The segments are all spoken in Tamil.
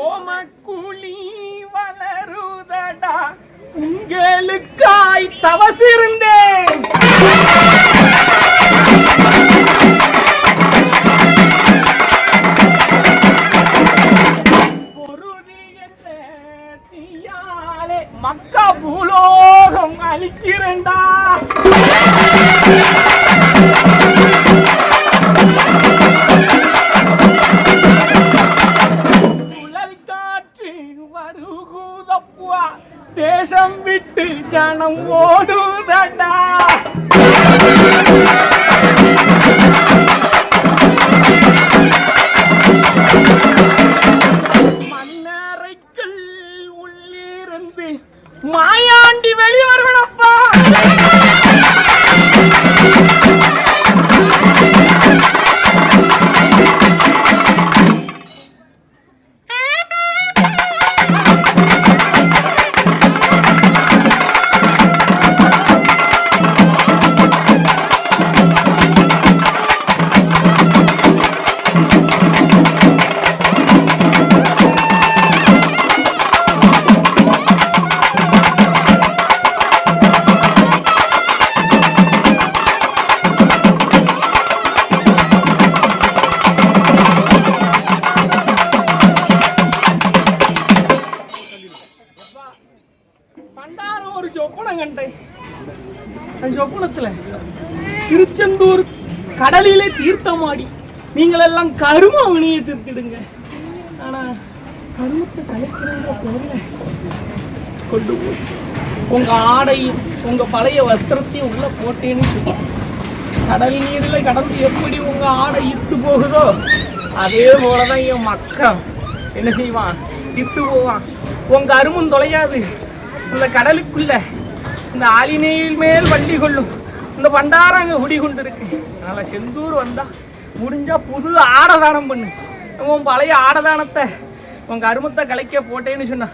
ஓமக்குழி வளருதடா உங்களுக்காய் தவசிருந்தேன். மக்கா பூலோகம் அழிக்கிறேன்டா. சுழல் காற்று வருகுதப்பா தேசம் விட்டு ஜனம் ஓடுதடா. மன்னரைக்குள் உள்ளிருந்து மாயாண்டி வெளிவருவனப்பா. பண்டாரம் ஒரு சொப்பனம் கண்டேன். அந்த சொப்பனத்துல திருச்செந்தூர் கடலிலே தீர்த்தமாடி நீங்கள் எல்லாம் கரும வினையை தீர்த்திடுங்க. ஆனா கருமத்தை கலைக்கிறவங்க பேர்ல கொண்டு போய் உங்க ஆடையும் உங்க பழைய வஸ்திரத்தையும் உள்ள போட்டேன்னு சொல்லி கடல் நீரில் கடந்து எப்படி உங்க ஆடை இட்டு போகுதோ அதே போலதான் என் மக்கள் என்ன செய்வான், இட்டு போவான். உங்க அருமும் தொலையாது. இந்த கடலுக்குள்ள இந்த ஆலினேயில் மேல் வள்ளி கொள்ளும் இந்த பண்டாரம் அங்கே குடி கொண்டு இருக்கு. அதனால செந்தூர் வந்தா முடிஞ்சா புது ஆடதானம் பண்ணு. உன் பழைய ஆடதானத்தை உங்க அருமத்தை கலைக்க போட்டேன்னு சொன்னா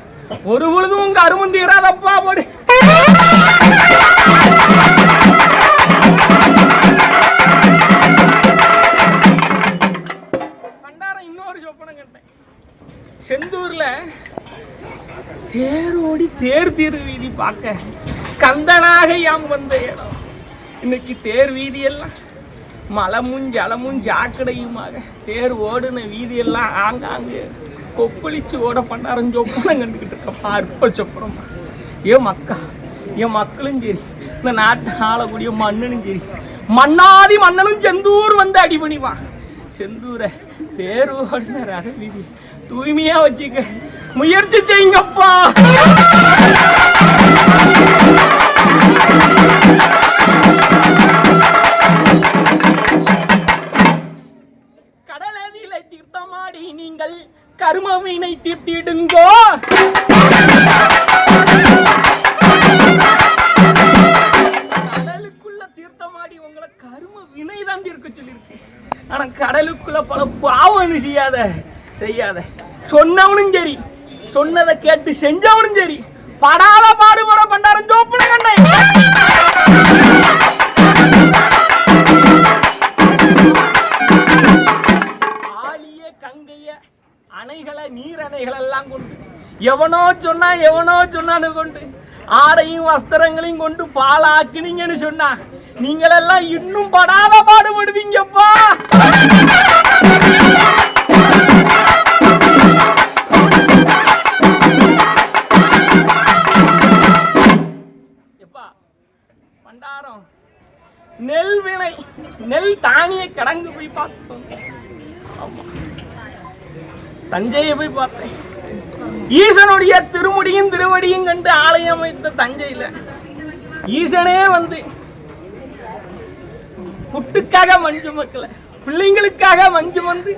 ஒரு பொழுதும் உங்க அருமம் தீராதப்பா. போடு. பண்டாரம் இன்னொரு சொப்பனம் கண்டேன். செந்தூர்ல தேரோடி தேர் வீதி பார்க்க கந்தனாக யாம் வந்த இடம். இன்னைக்கு தேர் வீதியெல்லாம் மலமும் ஜலமும் ஜாக்கடையுமாக தேர் ஓடுன வீதியெல்லாம் ஆங்காங்கு கொப்பளிச்சு ஓட பண்டாரம் சொப்பனம் கண்டுக்கிட்டு இருக்கப்பா. அற்ப சொப்பனமா. ஏன் மக்கா என் மக்களும் சரி இந்த நாட்டை ஆளக்கூடிய மன்னனும் சரி மன்னாதி மன்னனும் செந்தூர் வந்து அடிபணிவான். செந்தூரை தேர் ஓடின ரக வீதி தூய்மையா வச்சுக்க முயற்சி செய்யுங்கப்பா. கடலதில தீர்த்தமாடி நீங்கள் கருமவினை தீர்த்திடுங்கோ. கடலுக்குள்ள தீர்த்தமாடி உங்களை கரும வினை தான் தீர்க்க சொல்லியிருக்கு. ஆனா கடலுக்குள்ள பல பாவம் செய்யாத சொன்னவனும் சரி சொன்னதை கேட்டு செஞ்சவனும் சரி படாத பாடுபட பண்டாரம் சோப்பன கண்ணை. ஆலிய கங்கைய அணைகளை நீர் அணைகள் எல்லாம் கொண்டு எவனோ சொன்னான்னு கொண்டு ஆடையும் வஸ்திரங்களையும் கொண்டு பாலாக்கினீங்கன்னு சொன்னா நீங்களெல்லாம் இன்னும் படாத பாடுபடுவீங்கப்பா. பண்டாரம் நெல் வினை நெல் தானிய கடங்கு போய் பார்த்தோம். தஞ்சையை போய் பார்த்தேன். ஈசனுடைய திருமுடியும் திருவடியும் கண்டு ஆலயம் அமைத்த தஞ்சையில ஈசனே வந்து புட்டுக்காக மஞ்சு மக்கள பிள்ளைங்களுக்காக மஞ்சு வந்து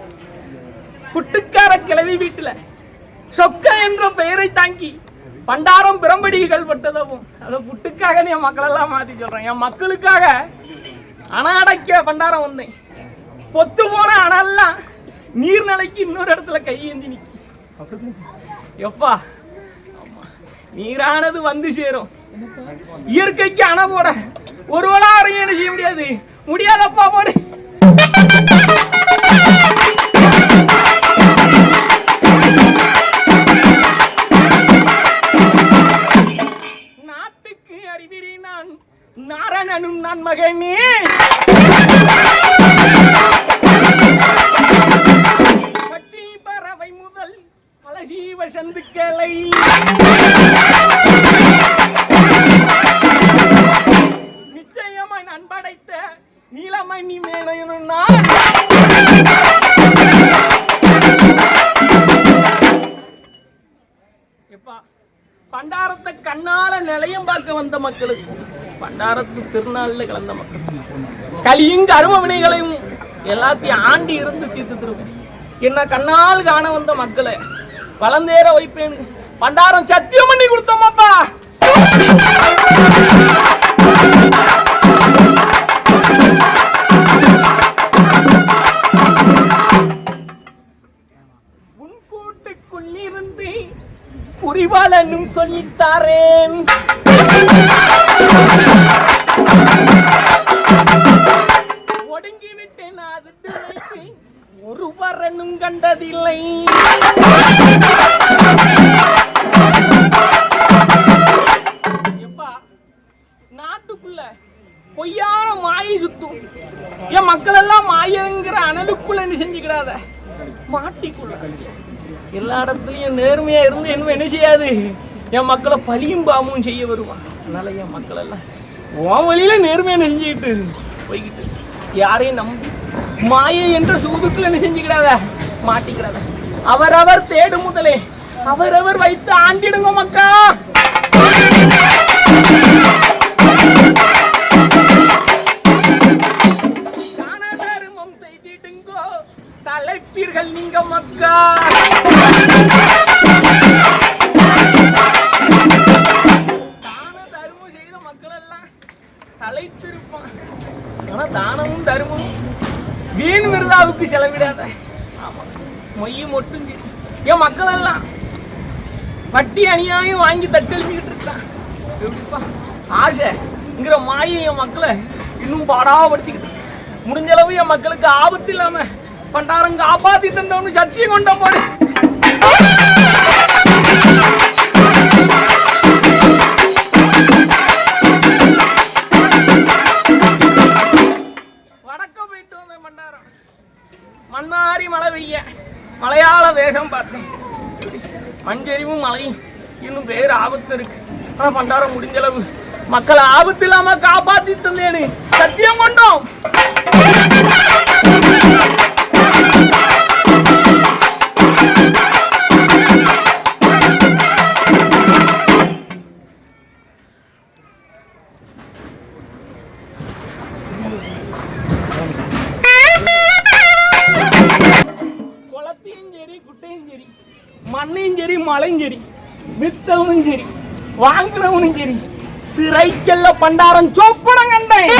புட்டுக்கார கிளவி வீட்டுல சொக்க என்ற பெயரை தாங்கி பண்டாரம் பிரம்படிகள் பட்டதவும் அதை புட்டுக்காக என் மக்களெல்லாம் மாத்தி சொல்றேன். என் மக்களுக்காக அணை அடைக்க பண்டாரம் வந்தேன். பொத்து போன அணெல்லாம் நீர்நிலைக்கு இன்னொரு இடத்துல கையேந்தி நிக்கி. எப்பா நீரானது வந்து சேரும். இயற்கைக்கு அணை போட ஒருவளாரையும் என்ன செய்ய முடியாதப்பா. போடு. கண்ணால நிலையம் பார்க்க வந்த மக்களுக்கு, பண்டாரத்து திருநாள்ல கலந்த மக்கள், கலியும் கரும வினைகளையும் எல்லாத்தையும் ஆண்டி இருந்து தீர்த்து திருவேன். என்ன கண்ணால் காண வந்த மக்களை வளர்ந்தேற வைப்பேன். பண்டாரம் சத்தியம் பண்ணி கொடுத்தோமாப்பா. முன்கூட்டுக்குள்ளிருந்து குறிவாளனும் சொல்லித்தாரேன். ஒடுங்கிவிட்டேன், அது ஒருவரனும் கண்டதில்லை. எப்பா நாட்டுக்குள்ள பொய்யான மாயை சுத்தும். என் மக்கள் எல்லாம் மாயங்கிற அனலுக்குள்ள என்ன செஞ்சுக்கிடாத, மாட்டிக்குள்ள எல்லா இடத்துலயும் நேர்மையா இருந்து என்ன செய்யாது, என் மக்களை பழியும் பாமும் செய்ய வருவான். அதனால என் மக்கள் எல்லாம் உன் வழியில நேர்மையா செஞ்சுக்கிட்டு போய்கிட்டு யாரையும் நம்பி மாயை என்ற சூதுக்குள்ள என்ன செஞ்சுக்கிடாத, மாட்டிக்கிறாத. அவரவர் தேடு முதலே அவரவர் வைத்து ஆண்டிடுங்க மக்கா. தான தர்மம் செய்திடுங்கோ, தலைப்பீர்கள் நீங்க மக்கா. தான தர்மம் செய்த மக்கள் எல்லாம் தலைத்திருப்பான். ஆனா தானமும் தர்மமும் வீண் விருதாவுக்கு செலவிடாத. ஆமா, மொய்யும் மட்டும் சரி. என் மக்கள் எல்லாம் வட்டி அநியாயம் வாங்கி தட்டெழுப்பிக்கிட்டு இருக்கான். எப்படிப்பா ஆசைங்கிற மாயை என் மக்களை இன்னும் பாடாப்படுத்திக்கிட்டு, முடிஞ்ச அளவு என் மக்களுக்கு ஆபத்து இல்லாம பண்டாரம் காப்பாத்தி தந்தவனு சத்தியம் கொண்ட போடு. மண்ணாரி மழை பெய்ய மலையாள வேஷம் பார்த்தேன். மஞ்சரிவும் மழையும் இன்னும் பேர் ஆபத்து இருக்கு. ஆனா பண்டாரம் முடிஞ்சளவு மக்களை ஆபத்து இல்லாம காப்பாத்தி தந்தேன்னு சத்தியம் கொண்டோம். மண்ணையும் சரி மழையும் சரி வித்தவனும் சரி வாங்கினவனும் சரி சிறை செல்ல பண்டாரம் சொப்பனம் கண்டேன்.